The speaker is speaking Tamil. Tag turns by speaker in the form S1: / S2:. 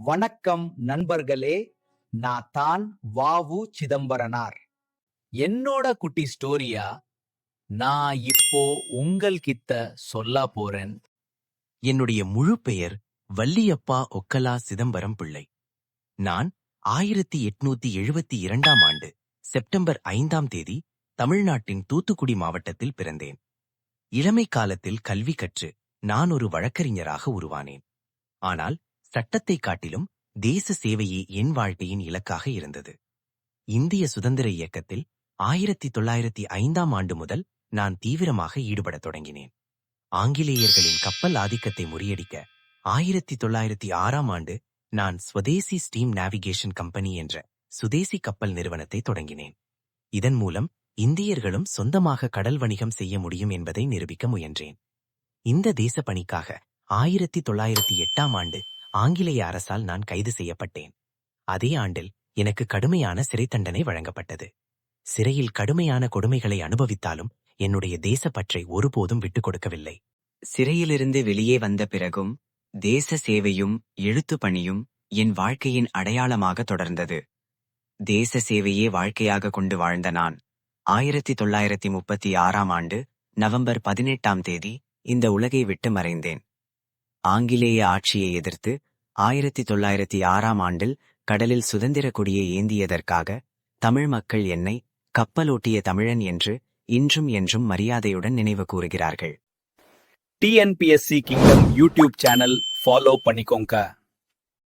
S1: வணக்கம் நண்பர்களே, நான் தான் வாவு சிதம்பரனார். என்னோட குட்டி ஸ்டோரியா நான் இப்போ உங்கள்கிட்ட சொல்ல போறேன்.
S2: என்னுடைய முழு பெயர் வள்ளியப்பா ஒக்கலா சிதம்பரம் பிள்ளை. நான் 1872ஆம் ஆண்டு செப்டம்பர் 5ஆம் தேதி தமிழ்நாட்டின் தூத்துக்குடி மாவட்டத்தில் பிறந்தேன். இளமை காலத்தில் கல்வி கற்று நான் ஒரு வழக்கறிஞராக உருவானேன். ஆனால் சட்டத்தை காட்டிலும் தேச சேவையே என் வாழ்க்கையின் இலக்காக இருந்தது. இந்திய சுதந்திர இயக்கத்தில் 1905ஆம் ஆண்டு முதல் நான் தீவிரமாக ஈடுபடத் தொடங்கினேன். ஆங்கிலேயர்களின் கப்பல் ஆதிக்கத்தை முறியடிக்க 1906ஆம் ஆண்டு நான் ஸ்வதேசி ஸ்டீம் நேவிகேஷன் கம்பெனி என்ற சுதேசி கப்பல் நிறுவனத்தை தொடங்கினேன். இதன் மூலம் இந்தியர்களும் சொந்தமாக கடல் வணிகம் செய்ய முடியும் என்பதை நிரூபிக்க முயன்றேன். இந்த தேச பணிக்காக 1908ஆம் ஆண்டு ஆங்கிலேய அரசால் நான் கைது செய்யப்பட்டேன். அதே ஆண்டில் எனக்கு கடுமையான சிறை தண்டனை வழங்கப்பட்டது. சிறையில் கடுமையான கொடுமைகளை அனுபவித்தாலும் என்னுடைய தேசப்பற்றை ஒருபோதும் விட்டுக் கொடுக்கவில்லை.
S3: சிறையிலிருந்து வெளியே வந்த பிறகும் தேச சேவையும் எழுத்து பணியும் என் வாழ்க்கையின் அடையாளமாக தொடர்ந்தது. தேச சேவையே வாழ்க்கையாக கொண்டு வாழ்ந்த நான் 1936ஆம் ஆண்டு நவம்பர் 18ஆம் தேதி இந்த உலகை விட்டு மறைந்தேன். ஆங்கிலேய ஆட்சியை எதிர்த்து 1906ஆம் ஆண்டில் கடலில் சுதந்திர கொடியை ஏந்தியதற்காக தமிழ் மக்கள் என்னை கப்பலோட்டிய தமிழன் என்று இன்றும் என்றும் மரியாதையுடன் நினைவு கூறுகிறார்கள்.
S1: TNPSC kingdom YouTube channel follow பண்ணிக்கோங்க.